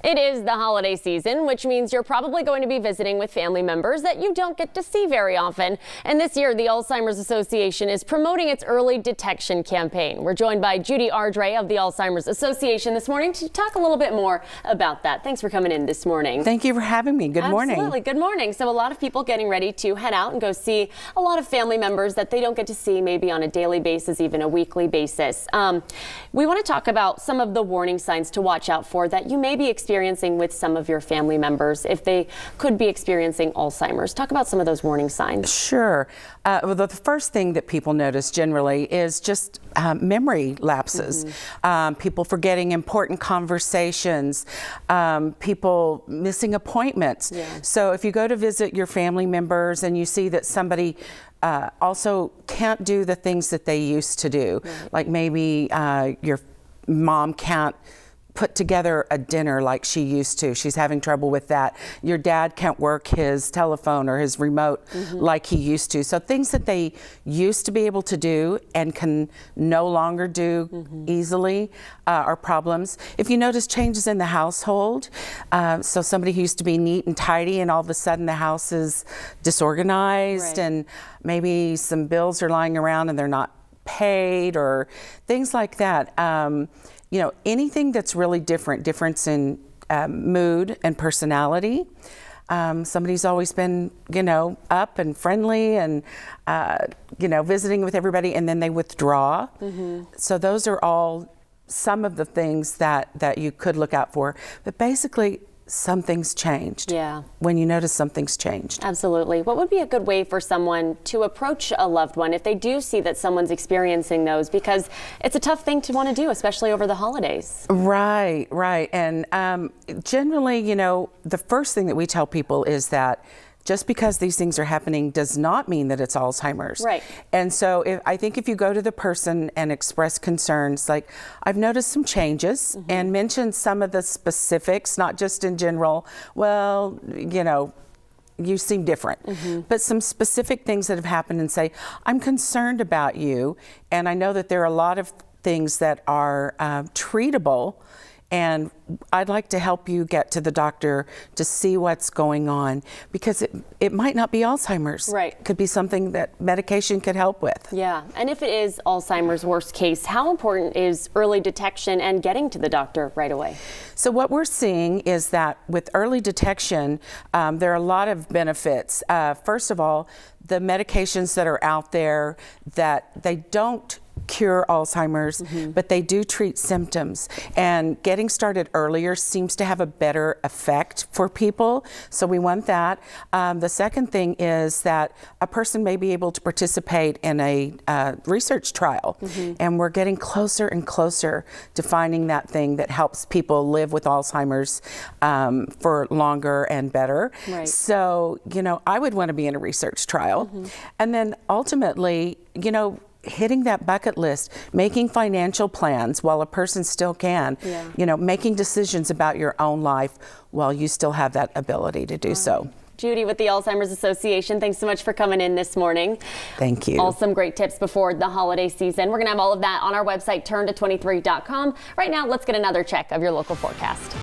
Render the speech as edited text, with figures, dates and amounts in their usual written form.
It is the holiday season, which means you're probably going to be visiting with family members that you don't get to see very often. And this year, the Alzheimer's Association is promoting its early detection campaign. We're joined by Judy Ardre of the Alzheimer's Association this morning to talk a little bit more about that. Thanks for coming in this morning. Thank you for having me. Good morning. Absolutely. Good morning. So a lot of people getting ready to head out and go see a lot of family members that they don't get to see maybe on a daily basis, even a weekly basis. We want to talk about some of the warning signs to watch out for that you may be experiencing with some of your family members if they could be experiencing Alzheimer's. Talk about some of those warning signs. Sure. Well, the first thing that people notice generally is just memory lapses, people forgetting important conversations, people missing appointments. Yeah. So if you go to visit your family members and you see that somebody also can't do the things that they used to do, like maybe your mom can't put together a dinner like she used to. She's having trouble with that. Your dad can't work his telephone or his remote like he used to. So things that they used to be able to do and can no longer do easily are problems. If you notice changes in the household, so somebody who used to be neat and tidy and all of a sudden the house is disorganized and maybe some bills are lying around and they're not paid or things like that. You know, anything that's really difference in mood and personality. Somebody's always been, you know, up and friendly and, you know, visiting with everybody, and then they withdraw. So those are all some of the things that you could look out for. But basically, something's changed. Yeah. When you notice something's changed. Absolutely. What would be a good way for someone to approach a loved one if they do see that someone's experiencing those? Because it's a tough thing to want to do, especially over the holidays. Right. And generally, you know, the first thing that we tell people is that just because these things are happening does not mean that it's Alzheimer's. Right. And so I think if you go to the person and express concerns, like, I've noticed some changes and mention some of the specifics, not just in general, well, you know, you seem different, but some specific things that have happened, and say, I'm concerned about you, and I know that there are a lot of things that are treatable, and I'd like to help you get to the doctor to see what's going on, because it might not be Alzheimer's. Right. It could be something that medication could help with. Yeah, and if it is Alzheimer's worst case, how important is early detection and getting to the doctor right away? So what we're seeing is that with early detection, there are a lot of benefits. First of all, the medications that are out there, that they don't cure Alzheimer's, but they do treat symptoms, and getting started earlier seems to have a better effect for people, so we want that. The second thing is that a person may be able to participate in a research trial, and we're getting closer and closer to finding that thing that helps people live with Alzheimer's for longer and better. Right. So, you know, I would want to be in a research trial, and then ultimately, you know, hitting that bucket list, making financial plans while a person still can, you know, making decisions about your own life while you still have that ability to do so. Judy with the Alzheimer's Association, thanks so much for coming in this morning. Thank you. All some great tips before the holiday season. We're going to have all of that on our website, turnto23.com. Right now, let's get another check of your local forecast.